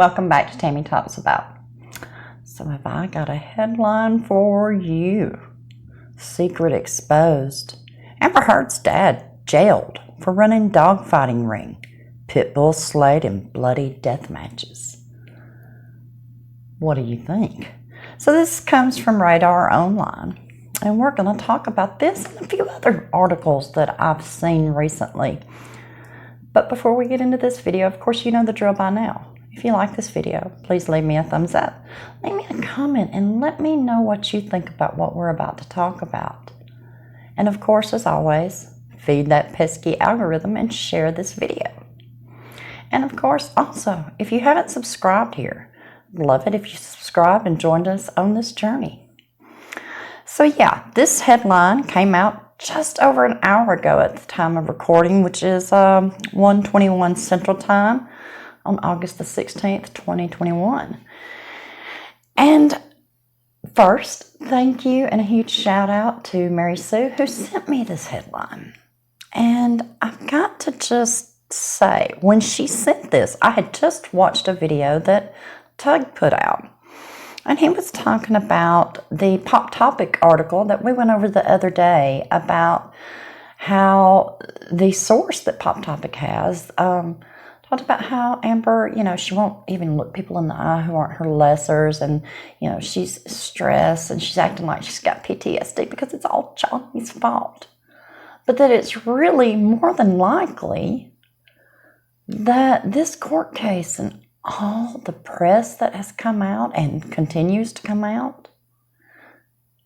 Welcome back to Tammy Talks About. So have I got a headline for you. Secret exposed. Amber Heard's dad jailed for running dogfighting ring. Pit bull slayed in bloody death matches. What do you think? So this comes from Radar Online. And we're going to talk about this and a few other articles that I've seen recently. But before we get into this video, of course, you know the drill by now. If you like this video, please leave me a thumbs up. Leave me a comment and let me know what you think about what we're about to talk about. And of course, as always, feed that pesky algorithm and share this video. And of course, also, if you haven't subscribed here, I'd love it if you subscribe and joined us on this journey. So yeah, this headline came out just over an hour ago at the time of recording, which is 1:21 Central Time on August the 16th, 2021. And first, thank you and a huge shout out to Mary Sue who sent me this headline. And I've got to just say, when she sent this, I had just watched a video that Tug put out. And he was talking about the Pop Topic article that we went over the other day about how the source that Pop Topic has talked about how Amber, she won't even look people in the eye who aren't her lessers, and, she's stressed and she's acting like she's got PTSD because it's all Johnny's fault. But that it's really more than likely that this court case and all the press that has come out and continues to come out,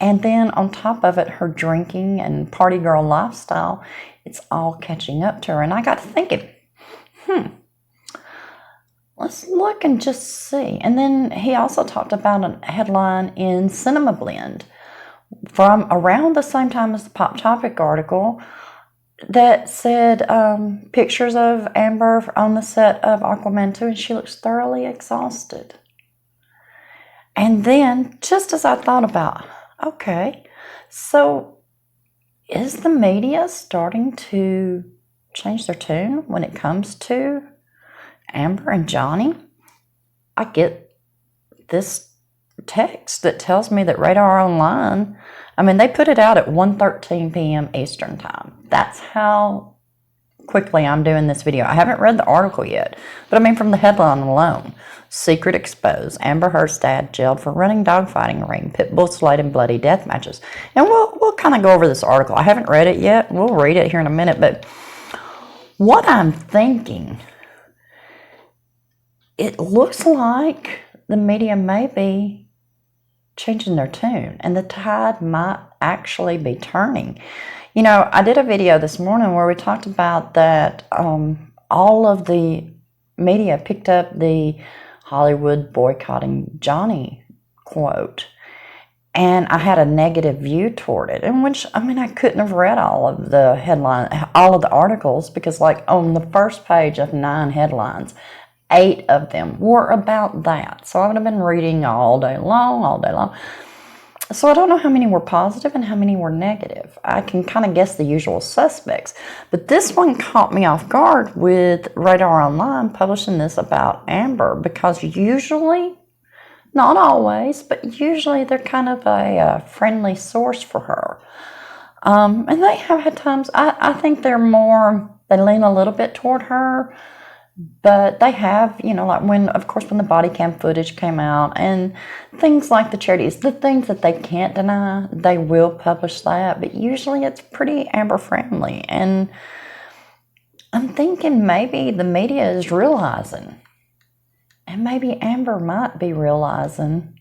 and then on top of it, her drinking and party girl lifestyle, it's all catching up to her. And I got to thinking, let's look and just see. And then he also talked about a headline in Cinema Blend from around the same time as the Pop Topic article that said pictures of Amber on the set of Aquaman 2, and she looks thoroughly exhausted. And then, just as I thought about, okay, so is the media starting to change their tune when it comes to Amber and Johnny? I get this text that tells me that Radar Online, they put it out at 1:13 p.m. Eastern Time. That's how quickly I'm doing this video. I haven't read the article yet, but from the headline alone, secret exposed, Amber Heard's dad jailed for running dogfighting ring, pit bull slayed in bloody death matches. And we'll kind of go over this article. I haven't read it yet. We'll read it here in a minute, but what I'm thinking, it looks like the media may be changing their tune, and the tide might actually be turning. I did a video this morning where we talked about that all of the media picked up the Hollywood boycotting Johnny quote, and I had a negative view toward it, in which, I couldn't have read all of the headline, all of the articles, because on the first page of 9 headlines, 8 of them were about that. So I would have been reading all day long. So I don't know how many were positive and how many were negative. I can kind of guess the usual suspects. But this one caught me off guard with Radar Online publishing this about Amber, because usually, not always, but usually they're kind of a friendly source for her. And they have had times, I think they lean a little bit toward her. But they have, when the body cam footage came out and things like the charities, the things that they can't deny, they will publish that. But usually it's pretty Amber friendly. And I'm thinking maybe the media is realizing, and maybe Amber might be realizing,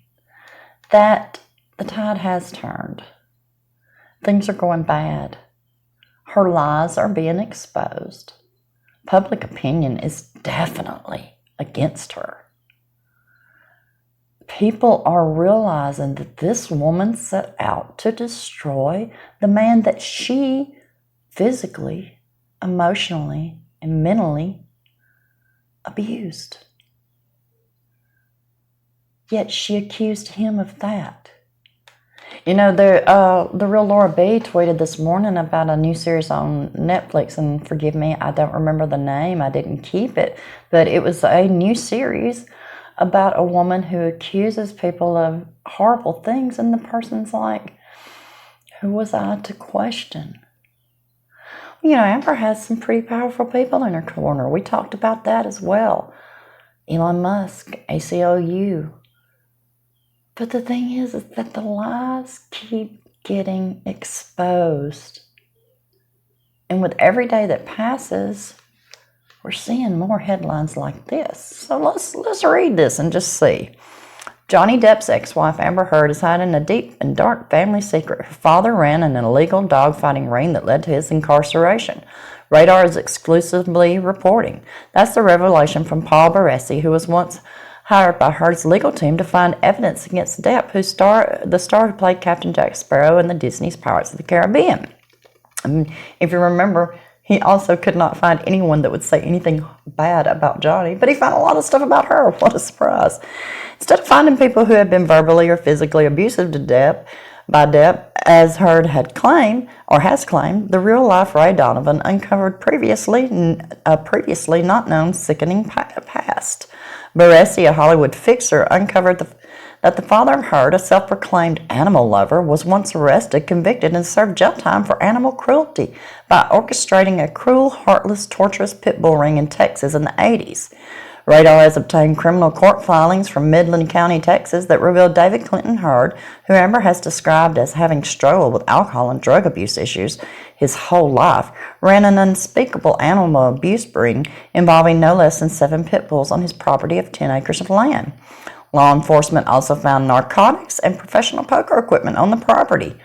that the tide has turned. Things are going bad. Her lies are being exposed. Public opinion is definitely against her. People are realizing that this woman set out to destroy the man that she physically, emotionally, and mentally abused. Yet she accused him of that. The real Laura B tweeted this morning about a new series on Netflix, and forgive me, I don't remember the name. I didn't keep it, but it was a new series about a woman who accuses people of horrible things, and the person's like, who was I to question? Amber has some pretty powerful people in her corner. We talked about that as well. Elon Musk, ACLU. But the thing is that the lies keep getting exposed. And with every day that passes, we're seeing more headlines like this. So let's read this and just see. Johnny Depp's ex-wife Amber Heard is hiding a deep and dark family secret. Her father ran an illegal dogfighting ring that led to his incarceration. Radar is exclusively reporting. That's the revelation from Paul Baresi, who was once hired by Heard's legal team to find evidence against Depp, the star who played Captain Jack Sparrow in the Disney's Pirates of the Caribbean. If you remember, he also could not find anyone that would say anything bad about Johnny, but he found a lot of stuff about her. What a surprise. Instead of finding people who had been verbally or physically abusive to Depp, as Heard had claimed, or has claimed, the real-life Ray Donovan uncovered previously not known sickening past. Baresi, a Hollywood fixer, uncovered that the father of Heard, a self-proclaimed animal lover, was once arrested, convicted, and served jail time for animal cruelty by orchestrating a cruel, heartless, torturous pit bull ring in Texas in the 80s. Radar has obtained criminal court filings from Midland County, Texas, that reveal David Clinton Heard, who Amber has described as having struggled with alcohol and drug abuse issues his whole life, ran an unspeakable animal abuse ring involving no less than 7 pit bulls on his property of 10 acres of land. Law enforcement also found narcotics and professional poker equipment on the property.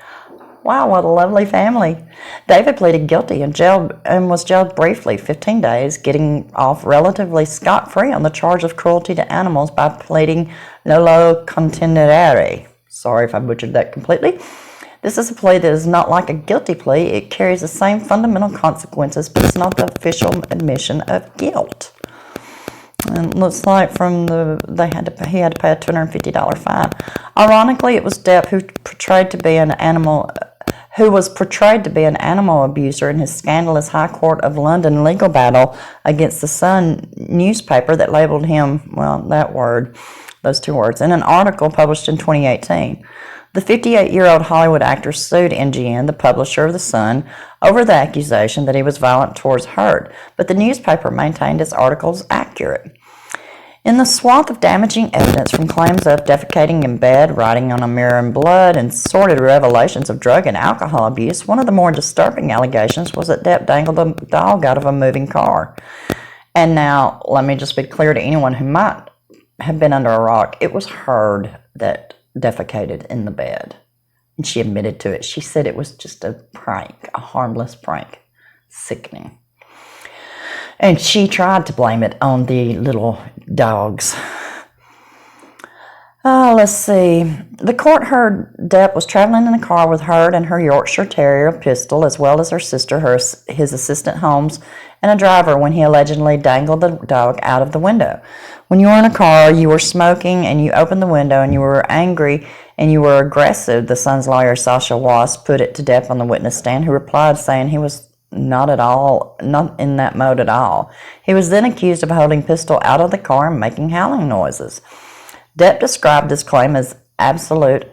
Wow, what a lovely family. David pleaded guilty and was jailed briefly, 15 days, getting off relatively scot-free on the charge of cruelty to animals by pleading nolo contendere. Sorry if I butchered that completely. This is a plea that is not like a guilty plea. It carries the same fundamental consequences, but it's not the official admission of guilt. And it looks like he had to pay a $250 fine. Ironically, it was Depp who was portrayed to be an animal abuser in his scandalous High Court of London legal battle against the Sun newspaper that labeled him, those 2 words, in an article published in 2018. The 58-year-old Hollywood actor sued NGN, the publisher of The Sun, over the accusation that he was violent towards Heard, but the newspaper maintained his article was accurate. In the swath of damaging evidence from claims of defecating in bed, writing on a mirror in blood, and sordid revelations of drug and alcohol abuse, one of the more disturbing allegations was that Depp dangled a dog out of a moving car. And now, let me just be clear to anyone who might have been under a rock, it was Heard that defecated in the bed. And she admitted to it. She said it was just a prank, a harmless prank. Sickening. And she tried to blame it on the little dogs. Let's see. The court heard Depp was traveling in a car with Heard and her Yorkshire Terrier Pistol, as well as her sister, his assistant Holmes, and a driver when he allegedly dangled the dog out of the window. When you were in a car, you were smoking, and you opened the window, and you were angry, and you were aggressive, the Sun's lawyer Sasha Wass put it to Depp on the witness stand, who replied saying he was not in that mode at all. He was then accused of holding Pistol out of the car and making howling noises. Depp described this claim as absolute,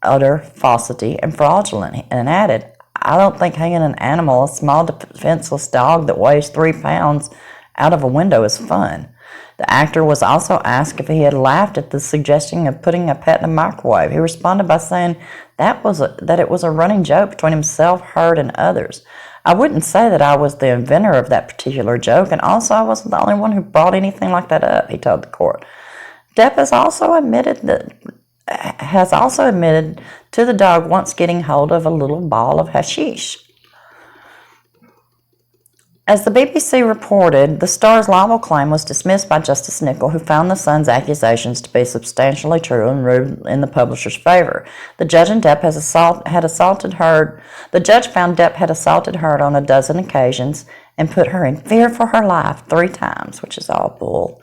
utter falsity and fraudulent, and added, "I don't think hanging an animal, a small defenseless dog that weighs 3 pounds, out of a window is fun." The actor was also asked if he had laughed at the suggestion of putting a pet in a microwave. He responded by saying that it was a running joke between himself, Heard, and others. "I wouldn't say that I was the inventor of that particular joke, and also I wasn't the only one who brought anything like that up," he told the court. Depp has also admitted to the dog once getting hold of a little ball of hashish. As the BBC reported, the star's libel claim was dismissed by Justice Nicol, who found the Sun's accusations to be substantially true and ruled in the publisher's favor. The judge found Depp had assaulted Heard on a dozen occasions and put her in fear for her life 3 times, which is all bull.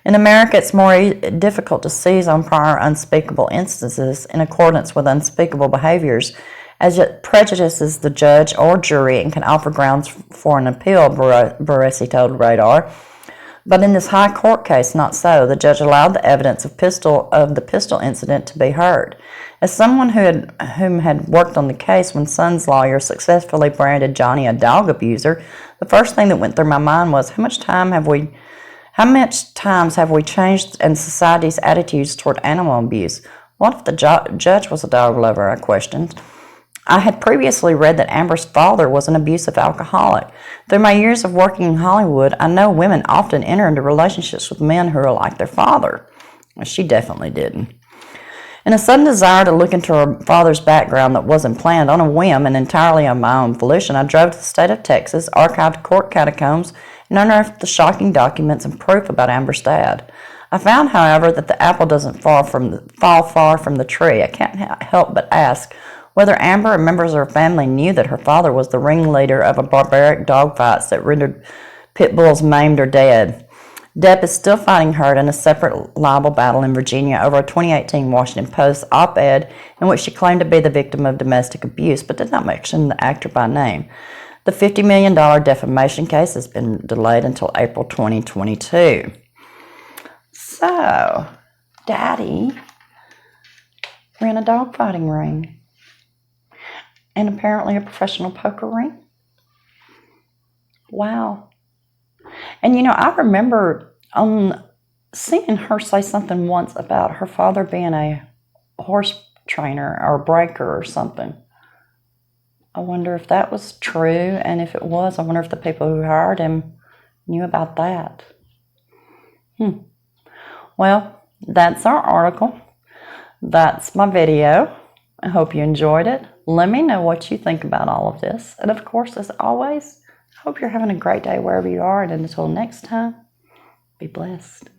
In America, it's more difficult to seize on prior unspeakable instances in accordance with unspeakable behaviors, as it prejudices the judge or jury and can offer grounds for an appeal, Baresi told Radar. But in this high court case, not so. The judge allowed the evidence of the pistol incident to be heard. As someone whom had worked on the case when Son's lawyer successfully branded Johnny a dog abuser, the first thing that went through my mind was, how much times have we changed in society's attitudes toward animal abuse? What if the judge was a dog lover? I questioned. I had previously read that Amber's father was an abusive alcoholic. Through my years of working in Hollywood, I know women often enter into relationships with men who are like their father. Well, she definitely didn't. In a sudden desire to look into her father's background that wasn't planned, on a whim and entirely on my own volition, I drove to the state of Texas, archived court catacombs, and unearthed the shocking documents and proof about Amber's dad. I found, however, that the apple doesn't fall far from the tree. I can't help but ask whether Amber and members of her family knew that her father was the ringleader of a barbaric dogfights that rendered pit bulls maimed or dead. Depp is still fighting hurt in a separate libel battle in Virginia over a 2018 Washington Post op-ed in which she claimed to be the victim of domestic abuse, but did not mention the actor by name. The $50 million defamation case has been delayed until April 2022. So, Daddy ran a dogfighting ring. And apparently a professional poker ring. Wow. And I remember seeing her say something once about her father being a horse trainer or breaker or something. I wonder if that was true, and if it was, I wonder if the people who hired him knew about that. Well, that's our article. That's my video. I hope you enjoyed it. Let me know what you think about all of this. And of course, as always, I hope you're having a great day wherever you are. And until next time, be blessed.